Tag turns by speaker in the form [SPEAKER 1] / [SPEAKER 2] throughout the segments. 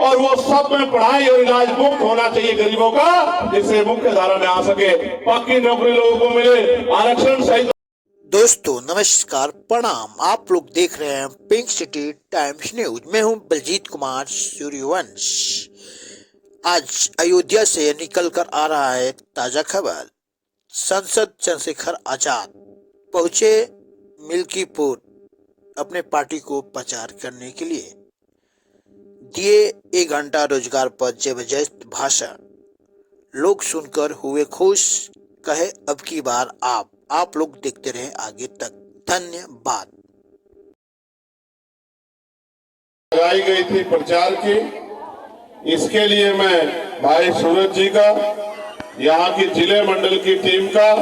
[SPEAKER 1] और वो सब में पढ़ाई और इलाज मुफ्त होना चाहिए गरीबों का, जिससे मुख्य धारा में आ सके, पक्की नौकरी लोगों को मिले, आरक्षण सही।
[SPEAKER 2] दोस्तों नमस्कार, प्रणाम। आप लोग देख रहे हैं पिंक सिटी टाइम्स न्यूज। मैं हूं बलजीत कुमार सूर्यवंश। आज अयोध्या से निकल कर आ रहा है ताजा खबर। सांसद चंद्रशेखर आजाद पहुंचे मिल्कीपुर अपने पार्टी को प्रचार करने के लिए। दिए 1 घंटा रोजगार पर जबरदस्त भाषण। लोग सुनकर हुए खुश, कहे अब की बार आप लोग देखते रहे आगे तक। धन्यवाद।
[SPEAKER 1] लगाई गई थी प्रचार की, इसके लिए मैं भाई सूरज जी का, यहाँ की जिले मंडल की टीम का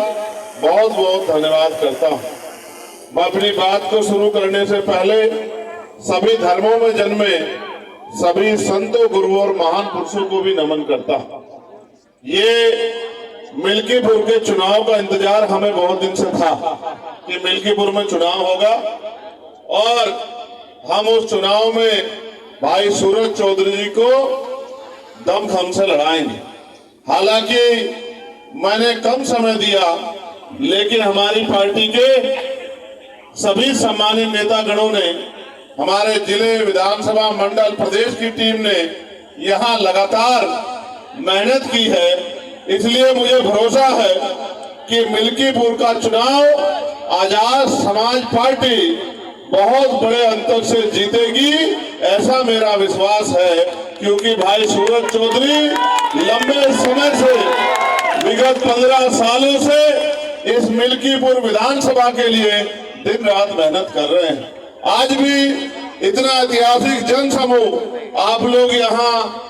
[SPEAKER 1] बहुत बहुत धन्यवाद करता हूँ। मैं अपनी बात को शुरू करने से पहले सभी धर्मों में जन्मे सभी संतों, गुरुओं और महान पुरुषों को भी नमन करता हूँ। ये मिल्कीपुर के चुनाव का इंतजार हमें बहुत दिन से था कि मिल्कीपुर में चुनाव होगा और हम उस चुनाव में भाई सूरज चौधरी जी को दमखम से लड़ाएंगे। हालांकि मैंने कम समय दिया, लेकिन हमारी पार्टी के सभी सम्मानित नेतागणों ने, हमारे जिले, विधानसभा, मंडल, प्रदेश की टीम ने यहाँ लगातार मेहनत की है। इसलिए मुझे भरोसा है कि मिल्कीपुर का चुनाव आजाद समाज पार्टी बहुत बड़े अंतर से जीतेगी, ऐसा मेरा विश्वास है। क्योंकि भाई सूरज चौधरी लंबे समय से, विगत 15 सालों से इस मिल्कीपुर विधानसभा के लिए दिन रात मेहनत कर रहे हैं। आज भी इतना ऐतिहासिक जनसमूह आप लोग यहाँ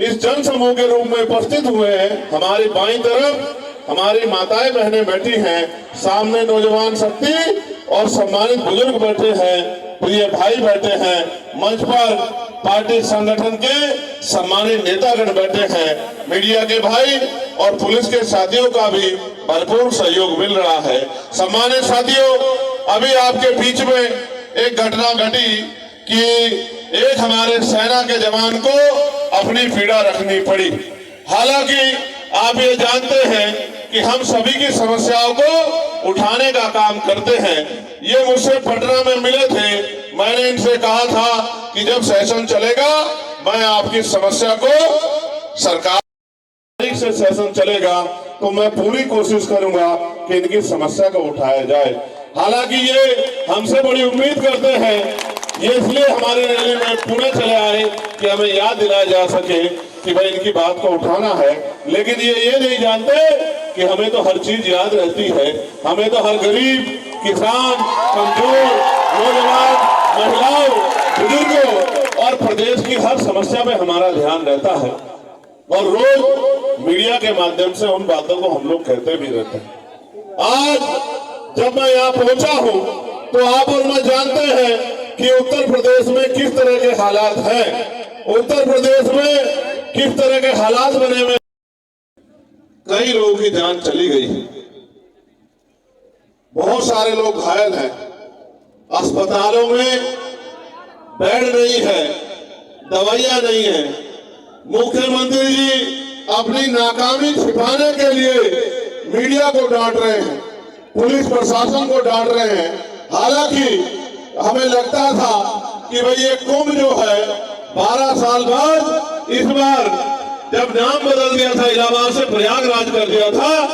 [SPEAKER 1] इस जनसमूह के रूप में उपस्थित हुए हैं। हमारी बाईं तरफ हमारी माताएं बहनें बैठी हैं, सामने नौजवान शक्ति और सम्मानित बुजुर्ग बैठे हैं, प्रिय भाई बैठे हैं, मंच पर पार्टी संगठन के सम्मानित नेतागण बैठे हैं, मीडिया के भाई और पुलिस के साथियों का भी भरपूर सहयोग मिल रहा है। सम्मानित साथियों, अभी आपके बीच में एक घटना घटी कि एक हमारे सेना के जवान को अपनी पीड़ा रखनी पड़ी। हालांकि आप ये जानते हैं कि हम सभी की समस्याओं को उठाने का काम करते हैं। ये मुझसे पटना में मिले थे, मैंने इनसे कहा था कि जब सेशन चलेगा मैं आपकी समस्या को, सरकार से सेशन चलेगा तो मैं पूरी कोशिश करूंगा कि इनकी समस्या को उठाया जाए। हालांकि ये हमसे बड़ी उम्मीद करते हैं, ये इसलिए हमारी रैली में पुणे चले आए कि हमें याद दिलाया जा सके कि भाई इनकी बात को उठाना है। लेकिन ये नहीं जानते कि हमें तो हर चीज याद रहती है, हमें तो हर गरीब, किसान, कमजोर, नौजवान, महिलाओं, बुजुर्गों और प्रदेश की हर समस्या पे हमारा ध्यान रहता है और रोज मीडिया के माध्यम से उन बातों को हम लोग कहते भी रहते हैं। आज जब मैं यहाँ पहुंचा हूँ तो आप और मैं जानते हैं कि उत्तर प्रदेश में किस तरह के हालात हैं। उत्तर प्रदेश में किस तरह के हालात बने हुए, कई लोगों की जान चली गई, बहुत सारे लोग घायल हैं, अस्पतालों में बेड नहीं है, दवाइयां नहीं है। मुख्यमंत्री जी अपनी नाकामी छिपाने के लिए मीडिया को डांट रहे हैं, पुलिस प्रशासन को डांट रहे हैं। हालांकि हमें लगता था कि भाई ये कुंभ जो है 12 साल बाद, इस बार जब नाम बदल दिया था, इलाहाबाद से प्रयागराज कर दिया था,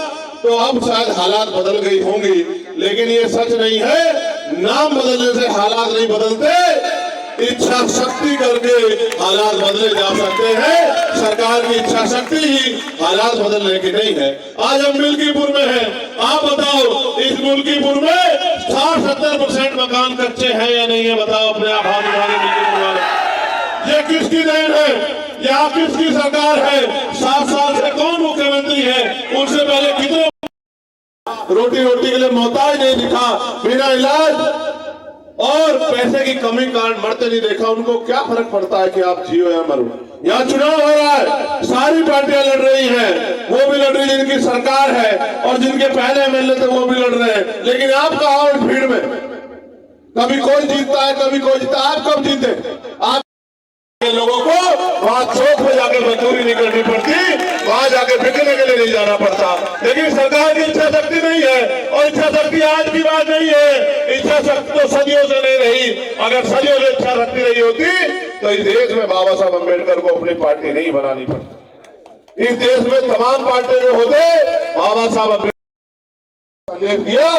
[SPEAKER 1] तो अब शायद हालात बदल गई होंगी। लेकिन ये सच नहीं है, नाम बदलने से हालात नहीं बदलते, इच्छा शक्ति करके हालात बदले जा सकते हैं। सरकार की इच्छा शक्ति ही हालात बदलने की नहीं है। आज हम मिल्कीपुर में हैं, आप बताओ इस मिल्कीपुर में 60-70% मकान कच्चे हैं या नहीं है? बताओ अपने आप हाथ उठाने मिल्कीपुर वाले। ये किसकी देन है? यहाँ किसकी सरकार है? 7 साल से कौन मुख्यमंत्री है? उनसे पहले कितने रोटी के लिए मोहताज नहीं दिखा, बिना इलाज और पैसे की कमी कारण मरते नहीं देखा। उनको क्या फर्क पड़ता है कि आप जियो या मरो? यहाँ चुनाव हो रहा है, सारी पार्टियां लड़ रही हैं, वो भी लड़ रही जिनकी सरकार है और जिनके पहले एमएलए थे वो भी लड़ रहे हैं। लेकिन आप कहाँ हो भीड़ में? कभी कोई जीतता है, कभी कोई जीतता है। आप कब जीते? आप लोगों को वहां जाके मजदूरी नहीं करनी पड़ती, वहां जाके बिकने के लिए नहीं जाना पड़ता। लेकिन सरकार की इच्छा शक्ति नहीं है, और इच्छा शक्ति आज की बात नहीं है, इच्छा शक्ति तो सदियों से नहीं रही। अगर सदियों से इच्छा शक्ति रही होती तो इस देश में बाबा साहब अम्बेडकर को अपनी पार्टी नहीं बनानी पड़ती। इस देश में तमाम पार्टी में होते बाबा साहब अम्बेडकर संदेश दिया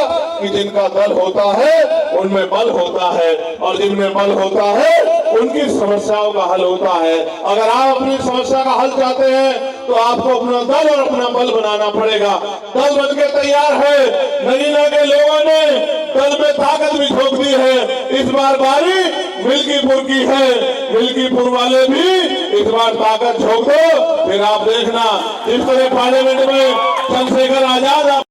[SPEAKER 1] कि जिनका दल होता है उनमें बल होता है, और जिनमें बल होता है उनकी समस्याओं का हल होता है। अगर आप अपनी समस्या का हल चाहते हैं तो आपको अपना दल और अपना बल बनाना पड़ेगा। दल बनके तैयार है, नगीना के लोगों ने दल में ताकत भी झोंक दी है। इस बार बारी मिल्कीपुर की है, मिल्कीपुर वाले भी इस बार ताकत झोंक दो, फिर आप देखना इस तरह पार्लियामेंट में चंद्रशेखर आजाद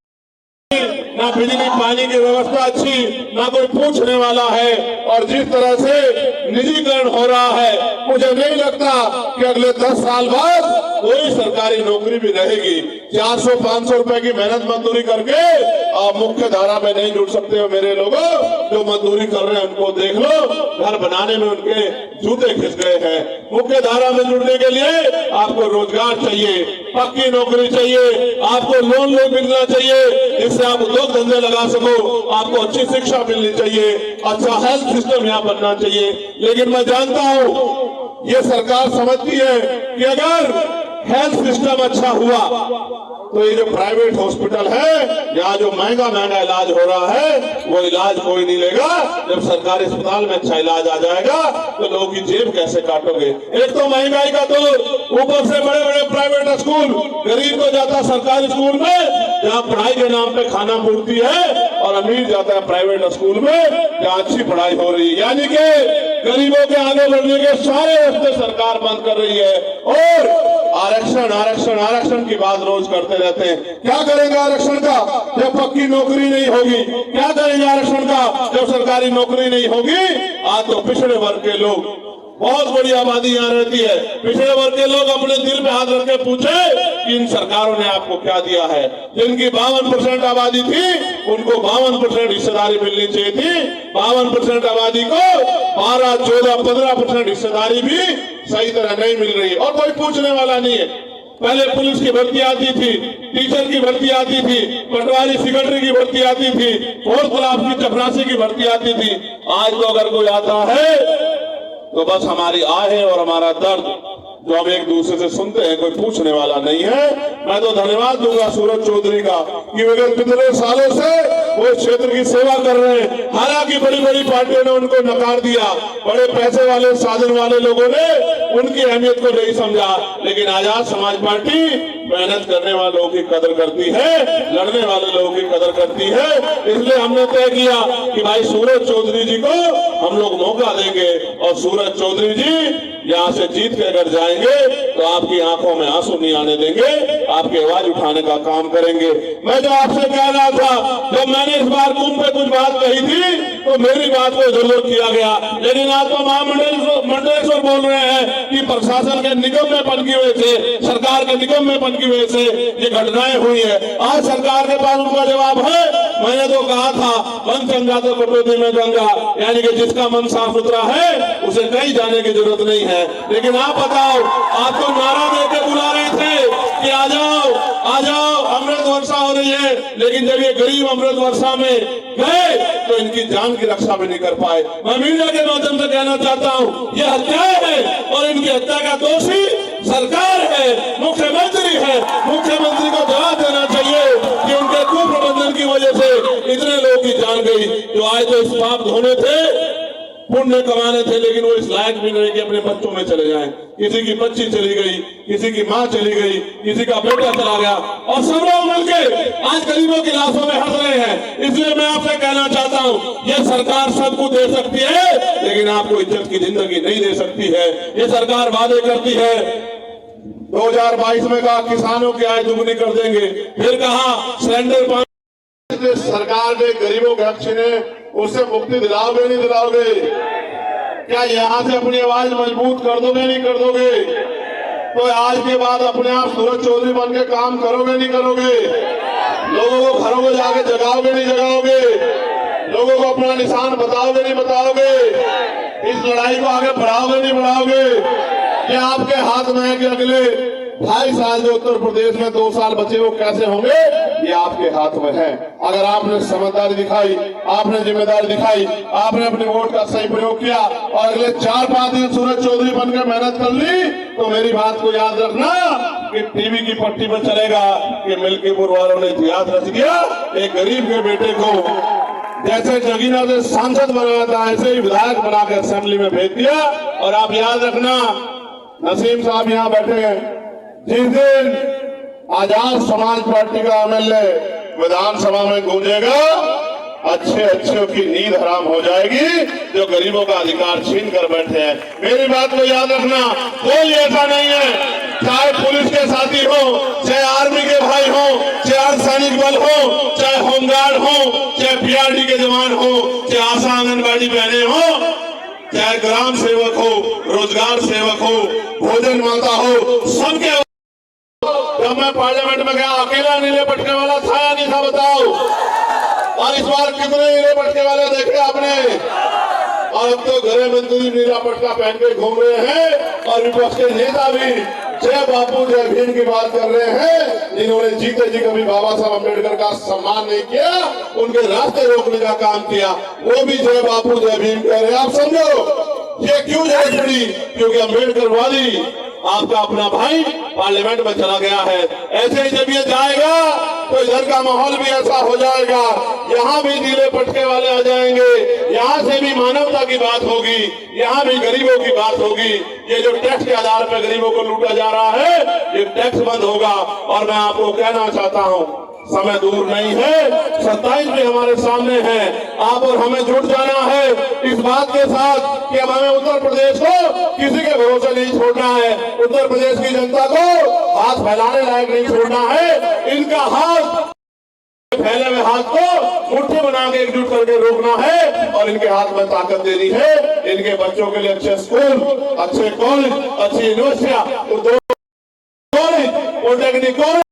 [SPEAKER 1] ना बिजली पानी की व्यवस्था अच्छी, ना कोई पूछने वाला है, और जिस तरह से निजीकरण हो रहा है, मुझे नहीं लगता कि अगले 10 साल बाद कोई सरकारी नौकरी भी रहेगी। 400-500 रुपए की मेहनत मजदूरी करके आप मुख्य धारा में नहीं जुड़ सकते हो। मेरे लोगों जो मजदूरी कर रहे हैं उनको देख लो, घर बनाने में उनके जूते खिंच गए हैं। मुख्य धारा में जुड़ने के लिए आपको रोजगार चाहिए, पक्की नौकरी चाहिए, आपको लोन मिलना चाहिए जिससे आप उद्योग धंधे लगा सको, आपको अच्छी शिक्षा मिलनी चाहिए, अच्छा हेल्थ सिस्टम यहाँ बनना चाहिए। लेकिन मैं जानता हूँ ये सरकार समझती है कि अगर हेल्थ सिस्टम अच्छा हुआ तो ये जो प्राइवेट हॉस्पिटल है, यहाँ जो महंगा इलाज हो रहा है वो इलाज कोई नहीं लेगा। जब सरकारी अस्पताल में अच्छा इलाज आ जाएगा तो लोगों की जेब कैसे काटोगे? एक तो महंगाई का दौर, ऊपर से बड़े बड़े प्राइवेट स्कूल, गरीब तो जाता सरकारी स्कूल में जहाँ पढ़ाई के नाम पे खाना पूर्ति है, और अमीर जाता है प्राइवेट स्कूल में जहाँ अच्छी पढ़ाई हो रही है। यानी कि गरीबों के आगे बढ़ने के सारे रास्ते सरकार बंद कर रही है, और आरक्षण आरक्षण आरक्षण की बात रोज करते रहते हैं। क्या करेंगे आरक्षण का जब पक्की नौकरी नहीं होगी? क्या करेंगे आरक्षण का जब सरकारी नौकरी नहीं होगी? आज तो पिछड़े वर्ग के लोग, बहुत बड़ी आबादी यहाँ रहती है, पिछड़े वर्ग के लोग अपने दिल पे हाथ रख के पूछे कि इन सरकारों ने आपको क्या दिया है? जिनकी 52% आबादी थी उनको 52% हिस्सेदारी मिलनी चाहिए थी, 52% आबादी को 12, 14, 15% हिस्सेदारी भी सही तरह नहीं मिल रही, और कोई पूछने वाला नहीं है। पहले पुलिस की भर्ती आती थी, टीचर की भर्ती आती थी, पटवारी सेक्रेटरी की भर्ती आती थी, 4th क्लास की चपरासी की भर्ती आती थी। आज तो अगर कोई आता है तो बस हमारी आहें और हमारा दर्द जो हम एक दूसरे से सुनते हैं, कोई पूछने वाला नहीं है। मैं तो धन्यवाद दूंगा सूरज चौधरी का कि वे कितने सालों से वो क्षेत्र की सेवा कर रहे हैं। हालांकि बड़ी बड़ी पार्टियों ने उनको नकार दिया, बड़े पैसे वाले साधन वाले लोगों ने उनकी अहमियत को नहीं समझा, लेकिन आजाद समाज पार्टी मेहनत करने वाले लोगों की कदर करती है, लड़ने वाले लोगों की कदर करती है। इसलिए हमने तय किया कि भाई सूरज चौधरी जी को हम लोग मौका देंगे, और सूरज चौधरी जी यहाँ से जीत के अगर जाएंगे तो आपकी आंखों में आंसू नहीं आने देंगे, आपकी आवाज उठाने का काम करेंगे। मैं जो आपसे कह रहा था, जब मैंने इस बार कुंभ पे कुछ बात कही थी तो मेरी बात को जरूर किया गया, लेकिन आज तो महामंडलेश्वर बोल रहे हैं कि प्रशासन के निगम्यपन की वजह से, सरकार के निगम्यपन की वजह से ये घटनाएं हुई है। आज सरकार के पास उनका जवाब है। मैंने तो कहा था मन चंगा तो कटौती में गंगा, यानी कि जिसका मन साफ सुथरा है उसे कहीं जाने की जरूरत नहीं है। लेकिन आप बताओ, आपको नारा देकर बुला रहे थे कि आ जाओ आ जाओ, अमृत वर्षा हो रही है, लेकिन जब ये गरीब अमृत वर्षा में गए तो इनकी जान की रक्षा भी नहीं कर पाए। मैं मीडिया के माध्यम से कहना चाहता हूँ, ये हत्याएं है और इनकी हत्या का दोषी सरकार है, मुख्यमंत्री है। मुख्यमंत्री को जवाब देना चाहिए कि उनके कुप्रबंधन की वजह से इतने लोगों की जान गई जो आए तो इस पाप धोने थे, पुण्य कमाने थे, लेकिन वो इस लायक भी नहीं कि अपने बच्चों में चले जाएं। किसी की बच्ची चली गई, किसी की माँ चली गई, किसी का बेटा चला गया, और सब लोग मिलके आज गरीबों की लाशों में हंस रहे हैं। इसलिए मैं आपसे कहना चाहता हूँ, ये सरकार सबको दे सकती है, लेकिन आपको इज्जत की जिंदगी नहीं दे सकती है। ये सरकार वादे करती है, 2022 में कहा किसानों की आय दुगनी कर देंगे, फिर कहा सिलेंडर पानी, सरकार ने गरीबों के हक छीने, उससे मुक्ति दिलाओगे नहीं दिलाओगे? क्या यहाँ से अपनी आवाज मजबूत कर दोगे नहीं कर दोगे? तो आज के बाद अपने आप सूरज चौधरी बन के काम करोगे नहीं करोगे? लोगों को घरों में जाके जगाओगे नहीं जगाओगे? लोगों को अपना निशान बताओगे नहीं बताओगे? इस लड़ाई को आगे बढ़ाओगे नहीं बढ़ाओगे? कि आपके हाथ में है कि अगले 2.5 साल जो उत्तर प्रदेश में 2 साल बचे वो कैसे होंगे, ये आपके हाथ में है। अगर आपने समझदारी दिखाई, आपने जिम्मेदारी दिखाई, आपने अपने वोट का सही प्रयोग किया और अगले 4-5 दिन सूरज चौधरी बनकर मेहनत कर ली, तो मेरी बात को याद रखना कि टीवी की पट्टी पर चलेगा कि मिल्कीपुर वालों ने इतिहास रच दिया। एक गरीब के बेटे को जैसे जगीना से सांसद बनाया था, ऐसे ही विधायक बनाकर असेंबली में भेज दिया। और आप याद रखना, नसीम साहब यहाँ बैठे हैं, जिस दिन आजाद समाज पार्टी का एमएलए विधानसभा में गूंजेगा, अच्छे अच्छों की नींद हराम हो जाएगी जो गरीबों का अधिकार छीन कर बैठे हैं। मेरी बात को याद रखना, कोई ऐसा नहीं है, चाहे पुलिस के साथी हो, चाहे आर्मी के भाई हो, चाहे अर्धसैनिक बल हो, चाहे होमगार्ड हो, चाहे पीआरडी के जवान हो, चाहे आशा आंगनबाड़ी बहने हो, चाहे ग्राम सेवक हो, रोजगार सेवक हो, भोजन माता हो, सबके। जब मैं पार्लियामेंट में गया, अकेला नीले पटके वाला था या नहीं था बताओ? और इस बार कितने नीले पटके वाले देखे आपने? और अब तो गृह मंत्री नीला पटका पहन के घूम रहे हैं और विपक्ष के नेता भी जय बापू जय भीम की बात कर रहे हैं, जिन्होंने जीते जी कभी बाबा साहब अम्बेडकर का सम्मान नहीं किया, उनके रास्ते रोकने का काम किया, वो भी जय बापू जय भीम कह रहे हैं। आप समझो ये क्यों जरूरत पड़ी? क्योंकि अम्बेडकरवादी आपका अपना भाई पार्लियामेंट में चला गया है। ऐसे ही जब ये जाएगा तो इधर का माहौल भी ऐसा हो जाएगा, यहाँ भी नीले पटके वाले आ जाएंगे, यहाँ से भी मानवता की बात होगी, यहाँ भी गरीबों की बात होगी। ये जो टैक्स के आधार पर गरीबों को लूटा जा रहा है, ये टैक्स बंद होगा। और मैं आपको कहना चाहता हूँ, समय दूर नहीं है, 27 भी हमारे सामने है। आप और हमें जुट जाना है इस बात के साथ कि अब हमें उत्तर प्रदेश को किसी के भरोसे नहीं छोड़ना है, उत्तर प्रदेश की जनता को हाथ फैलाने लायक नहीं छोड़ना है। इनका हाथ फैले हुए हाथ को मुट्ठी बना के एकजुट करके रोकना है और इनके हाथ में ताकत देनी है। इनके बच्चों के लिए अच्छे स्कूल, अच्छे कॉलेज, अच्छी यूनिवर्सिटियां, पॉलिटेक्निक कॉलेज,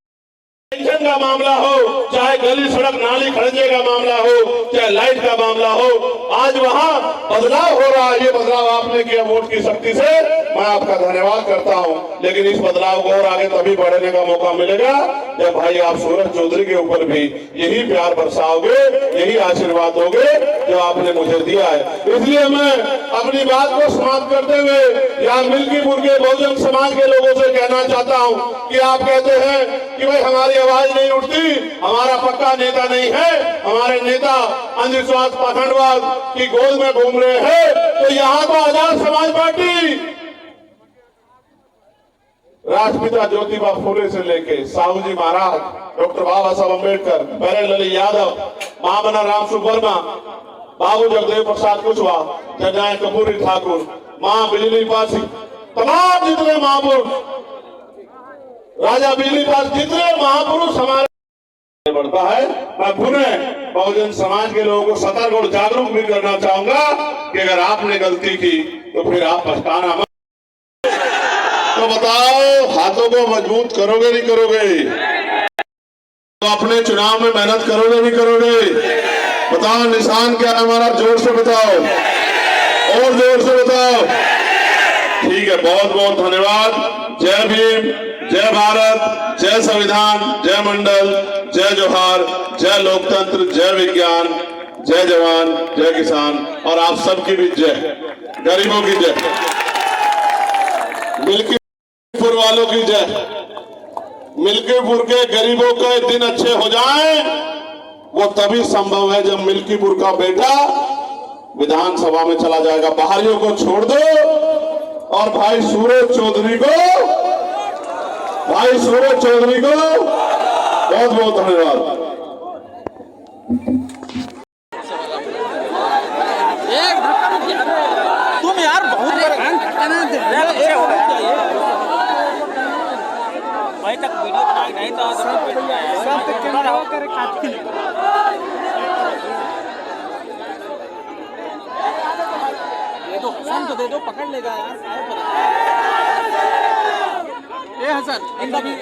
[SPEAKER 1] पेंशन का मामला हो, चाहे गली सड़क नाली खड़ंजे का मामला हो, चाहे लाइट का मामला हो, आज वहाँ बदलाव हो रहा है। ये बदलाव आपने किया वोट की शक्ति से, मैं आपका धन्यवाद करता हूँ। लेकिन इस बदलाव को और आगे तभी बढ़ने का मौका मिलेगा जब भाई आप सूरज चौधरी के ऊपर भी यही प्यार बरसाओगे, यही आशीर्वाद दोगे जो आपने मुझे दिया है। इसलिए मैं अपनी बात को समाप्त करते हुए यहाँ मिल्कीपुर के बहुजन समाज के लोगों से कहना चाहता हूँ कि आप कहते हैं कि भाई हमारी आवाज नहीं उठती, हमारा पक्का नेता नहीं है, हमारे नेता अंधविश्वास पाखंडवाद की गोद में घूम रहे हैं, तो यहाँ तो आजाद समाज पार्टी राष्ट्रपिता ज्योतिबा फुले से लेके साहू जी महाराज, डॉक्टर बाबा साहब अम्बेडकर, पैरेड ललित यादव, महामना राम सुब्बर्मा, बाबू जगदेव प्रसाद कुशवाहा, जननायक कपूरी ठाकुर, मां बिजली पासी, तमाम जितने महापुरुष, राजा बिजली पास, जितने महापुरुष हमारे बढ़ता है। मैं पुनः बहुजन समाज के लोगों को सतर्क और जागरूक भी करना चाहूंगा कि अगर आपने गलती की तो फिर आप पछताना मत। तो बताओ, हाथों को मजबूत करोगे नहीं करोगे? तो अपने चुनाव में मेहनत करोगे नहीं करोगे? बताओ निशान क्या है हमारा? जोर से बताओ, और जोर से बताओ। ठीक है, बहुत बहुत धन्यवाद। जय भीम, जय भारत, जय संविधान, जय मंडल, जय जोहार, जय लोकतंत्र, जय विज्ञान, जय जवान, जय किसान, और आप सबकी भी जय, गरीबों की जय, मिल्कीपुर वालों की जय। मिल्कीपुर के गरीबों के दिन अच्छे हो जाएं, वो तभी संभव है जब मिल्कीपुर का बेटा विधानसभा में चला जाएगा। बाहरियों को छोड़ दो और भाई सूरज चौधरी को बहुत बहुत धन्यवाद।
[SPEAKER 3] तुम यार बहुत भाई तक वीडियो बना नहीं तो सब कैमरा हो करे काट दो, फोन तो दे दो, पकड़ लेगा यार। ये हसन इनका भी